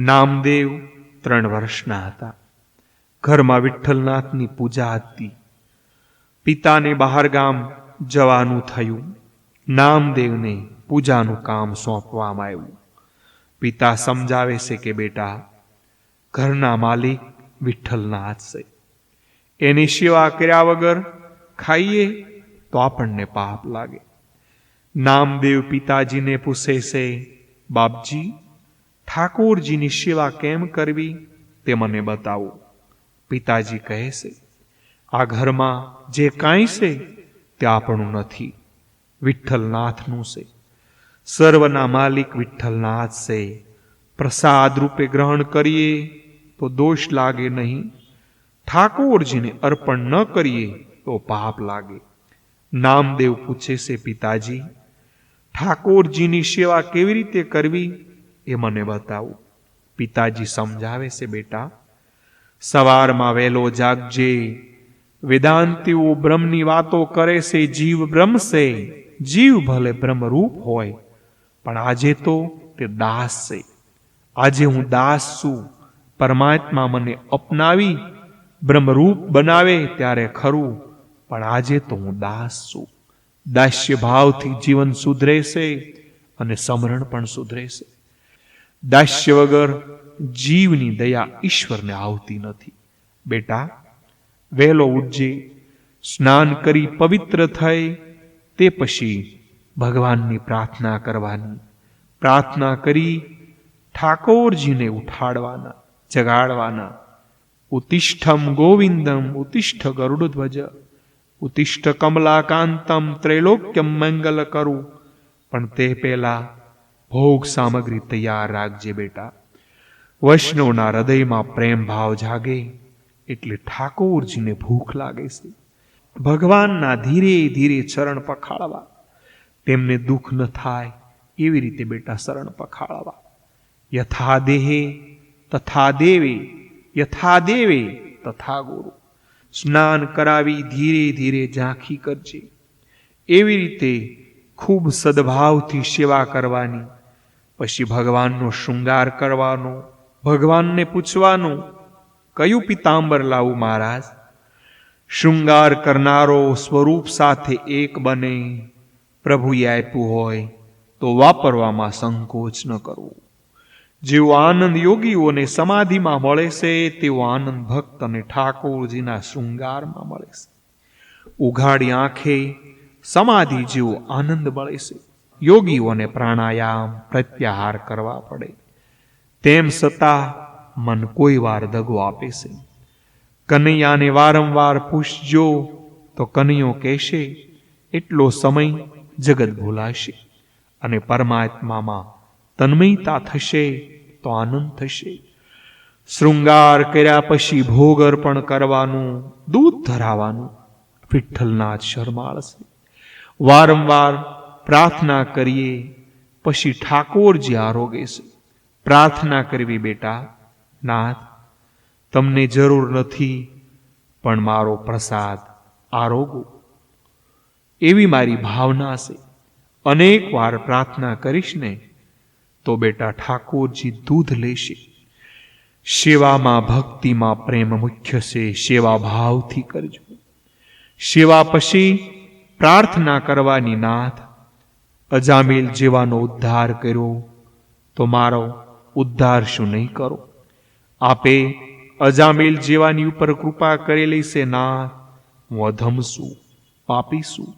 નામદેવ 3 વર્ષના હતા. ઘરમાં વિઠ્ઠલનાથની પૂજા હતી. પિતાને બહાર ગામ જવાનું થયું. નામદેવને પૂજાનું કામ સોંપવામાં આવ્યું. પિતા સમજાવે છે કે બેટા, ઘરના માલિક વિઠ્ઠલનાથ છે. એની સેવા કર્યા વગર ખાઈએ તો આપણને પાપ લાગે. નામદેવ પિતાજીને પૂછે છે, બાપજી, ઠાકોરજીની સેવા કેમ કરવી તે મને બતાવો. પિતાજી કહે છે, આ ઘરમાં જે કાંઈ છે તે આપણું નથી, વિઠ્ઠલનાથનું છે. સર્વના માલિક વિઠ્ઠલનાથ છે. પ્રસાદ રૂપે ગ્રહણ કરીએ તો દોષ લાગે નહીં, ઠાકોરજીને અર્પણ ન કરીએ તો પાપ લાગે. નામદેવ પૂછે છે, પિતાજી, ઠાકોરજીની સેવા કેવી રીતે કરવી એ મને બતાવો. પિતાજી સમજાવે છે, બેટા, સવારમાં વહેલો જાગજે. વેદાંતીઓ બ્રહ્મની વાતો કરે છે, જીવ બ્રહ્મ છે. જીવ ભલે બ્રહ્મરૂપ હોય, પણ આજે તો તે દાસ છે. આજે હું દાસ છું. પરમાત્મા મને અપનાવી બ્રહ્મરૂપ બનાવે ત્યારે ખરું, પણ આજે તો હું દાસ છું. દાસ્ય ભાવથી જીવન સુધરે છે અને સમરણ પણ સુધરે છે. દાસ્ય વગર જીવની દયા ઈશ્વરને આવતી નથી. બેટા, વહેલો ઉઠજે, સ્નાન કરી પવિત્ર થઈ તે પછી ભગવાનની પ્રાર્થના કરવાની. પ્રાર્થના કરી ઠાકોરજીને ઉઠાડવાના, જગાડવાના. ઉત્તિષ્ઠમ ગોવિંદમ ઉત્તિષ્ઠ ગરુડધ્વજ ઉત્તિષ્ઠ કમલાકાંતમ ત્રૈલોક્યમ મંગલ કરું. પણ તે પહેલા ભોગ સામગ્રી તૈયાર રાખજે બેટા. વૈષ્ણવના હૃદયમાં પ્રેમ ભાવ જાગે એટલે ઠાકોરજીને ભૂખ લાગે છે. ભગવાનના ધીરે ધીરે ચરણ પખાળવા, તેમને દુઃખ ન થાય એવી રીતે બેટા શરણ પખાળવા. યથા દેહે તથા દેવે, યથા દેવે તથા ગુરુ. સ્નાન કરાવી ધીરે ધીરે ઝાંખી કરજે. એવી રીતે ખૂબ સદભાવથી સેવા કરવાની. પછી ભગવાનનો શૃંગાર કરવાનો. ભગવાનને પૂછવાનું, કયું પિતાંબર લાવું મહારાજ? શૃંગાર કરનારો સ્વરૂપ સાથે એક બને. પ્રભુએ આપ્યું હોય તો વાપરવામાં સંકોચ ન કરવો. જેવો આનંદ યોગીઓને સમાધિમાં મળે છે, તેવો આનંદ ભક્ત અને ઠાકોરજીના શૃંગારમાં મળે છે. ઉઘાડી આંખે સમાધિ જેવો આનંદ મળે છે. યોગીઓને પ્રાણાયામ પ્રત્યાહાર કરવા પડે. તેમ છતાં મન કોઈ વાર દગો આપે છે. કનૈયાને વારંવાર પૂછજો તો કનૈયો કહેશે, એટલો સમય જગત ભૂલાશે અને પરમાત્મામાં તન્મયતા થશે તો આનંદ થશે. શૃંગાર કર્યા પછી ભોગ અર્પણ કરવાનું, દૂધ ધરાવવાનું. વિઠ્ઠલનાથ શરમાળશે. વારંવાર પ્રાર્થના કરીએ પછી ઠાકોરજી આરોગે છે. પ્રાર્થના કરવી બેટા, નાથ, તમને જરૂર નથી, પણ મારો પ્રસાદ આરોગો એવી મારી ભાવના છે. અનેક વાર પ્રાર્થના કરીશ ને તો બેટા ઠાકોરજી દૂધ લેશે. સેવામાં ભક્તિમાં પ્રેમ મુખ્ય છે. સેવા ભાવથી કરજો. સેવા પછી પ્રાર્થના કરવાની, નાથ, અજામિલ જેવાનો ઉદ્ધાર કર્યો તો મારો ઉદ્ધાર શું નહીં કરો? આપે અજામિલ જેવાની ઉપર કૃપા કરેલી છે. નાથ, હું અધમ છું, પાપી છું,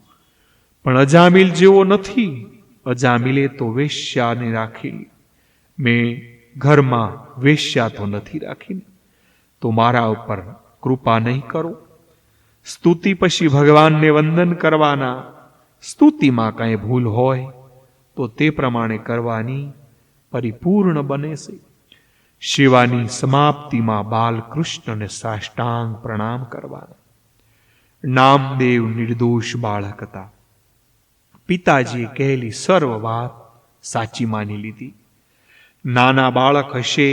પણ અજામિલ જેવો નથી. અજામિલે તો વેશ્યાને રાખેલી, મેં ઘરમાં વેશ્યા તો નથી રાખીને, તો મારા ઉપર કૃપા નહીં કરો? સ્તુતિ પછી ભગવાનને વંદન કરવાના. સ્તુતિમાં કાંઈ ભૂલ હોય તો તે પ્રમાણે કરવાની, પરિપૂર્ણ બને છે. સેવાની સમાપ્તિમાં બાલકૃષ્ણને સાષ્ટાંગ પ્રણામ કરવાના. નામદેવ નિર્દોષ બાળક હતા. પિતાજીએ કહેલી સર્વ વાત સાચી માની લીધી. નાના બાળક હશે,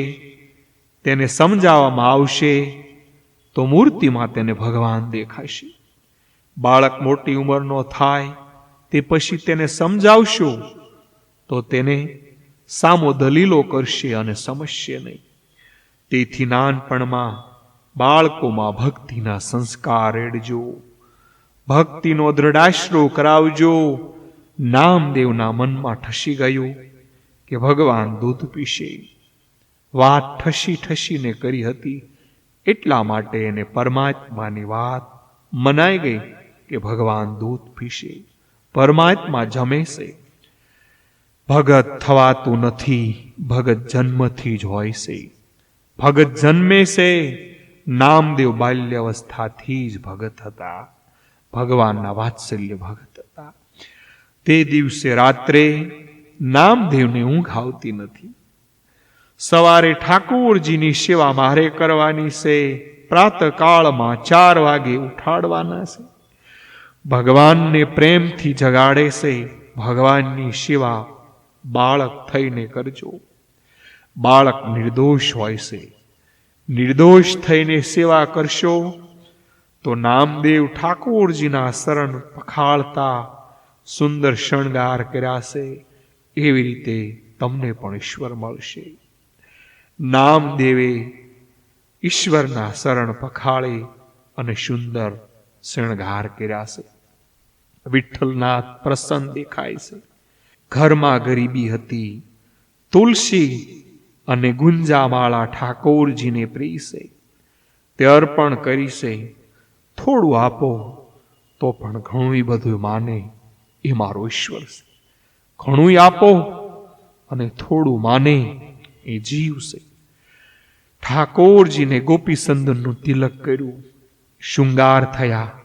તેને સમજાવવામાં આવશે તો મૂર્તિમાં તેને ભગવાન દેખાશે. બાળક મોટી ઉંમરનો થાય તે પછી તેને સમજાવશો તો તેને સામો દલીલો કરશે અને સમજશે નહીં. તેથી નાનપણમાં બાળકોમાં ભક્તિના સંસ્કાર રેડજો, ભક્તિનો દ્રઢાશ્રો કરાવજો. નામદેવના મનમાં ઠસી ગયું કે ભગવાન દૂધ પીશે. વાત ઠસી ઠસીને કરી હતી, એટલા માટે એને પરમાત્માની વાત મનાઈ ગઈ કે ભગવાન દૂધ પીશે, પરમાત્મા જમે છે. ભગત થવાતું નથી, ભગત જન્મથી જ હોય છે. ભગત જન્મે છે. નામદેવ બાલ્યાવસ્થાથી જ ભગત હતા, ભગવાનના વાત્સલ્ય ભગત હતા. તે દિવસે રાત્રે નામદેવને ઊંઘ આવતી નથી. સવારે ઠાકોરજીની સેવા મારે કરવાની છે. પ્રાતકાળમાં 4 વાગે ઉઠાડવાના છે. ભગવાનને પ્રેમથી જગાડે છે. ભગવાનની સેવા બાળક થઈને કરજો. બાળક નિર્દોષ હોય છે. નિર્દોષ થઈને સેવા કરશો તો નામદેવ ઠાકોરજીના શરણ પખાળતા સુંદર શણગાર કર્યા છે, એવી રીતે તમને પણ ઈશ્વર મળશે. નામદેવે ઈશ્વરના શરણ પખાળે અને સુંદર શણગાર કર્યા છે. વિઠ્ઠલનાથ પ્રસન્ન દેખાય છે. ઘરમાં ગરીબી હતી. તુલસી અને ગુંજામાળા ઠાકોરજીને પ્રિય છે. તે અર્પણ કરી છે. થોડું આપો તો પણ ઘણું બધું માને એ મારો ઈશ્વર છે. ઘણું આપો અને થોડું માને એ જીવ છે. ઠાકોરજીને ગોપીસંદનનું તિલક કર્યું, શૃંગાર થયા.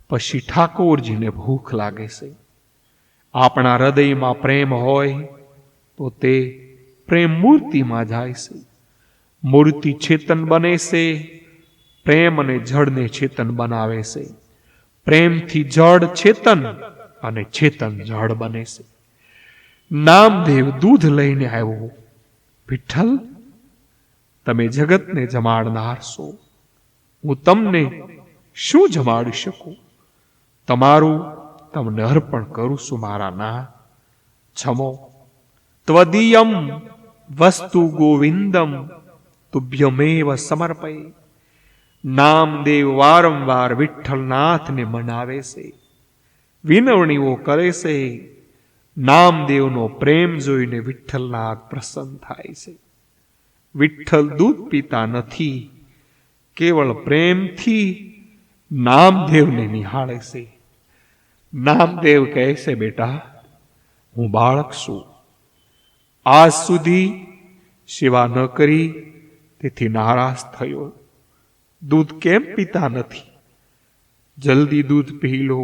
પછી ઠાકોરજીને ભૂખ લાગે છે. આપણા હૃદયમાં પ્રેમ હોય તો તે પ્રેમ મૂર્તિમાં જાય છે. મૂર્તિ ચેતન બને છે. પ્રેમ અને જળને ચેતન બનાવે છે. પ્રેમથી જળ ચેતન અને ચેતન જળ બને છે. નામદેવ દૂધ લઈને આવ્યો. વિઠ્ઠલ, તમે જગતને જમાડનાર છો, હું તમને શું જમાડી શકું? તમારું તમને અર્પણ કરું છું મારા નાથ. છમો. ત્વદીયમ વસ્તુ ગોવિંદમ તુભ્યમેવ સમર્પય. નામદેવ વારંવાર વિઠ્ઠલનાથને મનાવે છે, વિનવણીઓ કરે છે. નામદેવનો પ્રેમ જોઈને વિઠ્ઠલનાથ પ્રસન્ન થાય છે. વિઠ્ઠલ દૂધ પીતા નથી, કેવળ પ્રેમથી નામદેવને નિહાળે છે. નામદેવ કહે છે, બેટા, હું બાળક છું. આજ સુધી સેવા ન કરી તેથી નારાજ થયો. દૂધ કેમ પીતા નથી? જલ્દી દૂધ પી લો,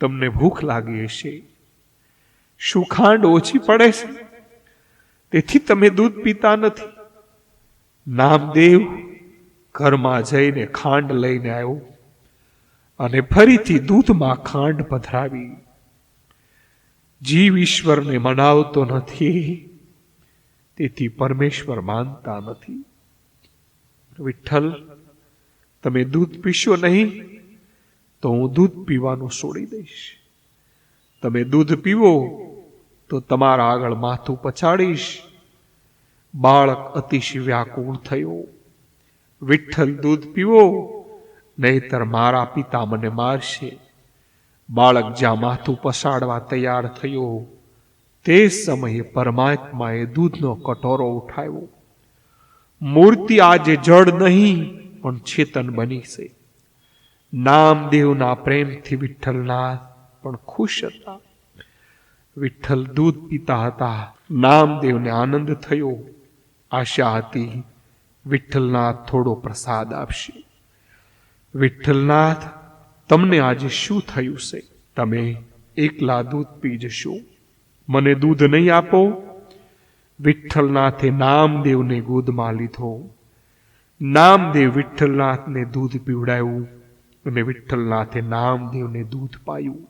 તમને ભૂખ લાગી હશે. શું ખાંડ ઓછી પડે છે તેથી તમે દૂધ પીતા નથી? નામદેવ ઘરમાં જઈને ખાંડ લઈને આવ્યો અને ફરીથી દૂધમાં ખાંડ પધરાવી. જીવ ઈશ્વરને મનાવતો નથી, તેથી પરમેશ્વર માનતા નથી. વિઠ્ઠલ, તમે દૂધ પીશો નહીં તો હું દૂધ પીવાનું છોડી દઈશ. તમે દૂધ પીવો તો તમારા આગળ માથું પછાડીશ. બાળક અતિશય વ્યાકુળ થયો. વિઠ્ઠલ, દૂધ પીવો, નહીતર મારા પિતા મને મારશે. બાળક જ્યાં માથું પછાડવા તૈયાર થયો તે સમયે પરમાત્માએ દૂધનો કટોરો ઉઠાવ્યો. મૂર્તિ આજે જડ નહીં પણ ચેતન બની છે. નામદેવના પ્રેમથી વિઠ્ઠલનાથ પણ ખુશ હતા. વિઠ્ઠલ દૂધ પીતા હતા. નામદેવને આનંદ થયો. આશા હતી વિઠ્ઠલનાથ થોડો પ્રસાદ આપશે. વિઠ્ઠલનાથ, તમને આજે શું થયું છે? તમે એકલા દૂધ પી જશો, મને દૂધ નહીં આપો? વિઠ્ઠલનાથે નામદેવને ગોદમાં લીધો. નામદેવ વિઠ્ઠલનાથને દૂધ પીવડાવ્યું અને વિઠ્ઠલનાથે નામદેવને દૂધ પાયું.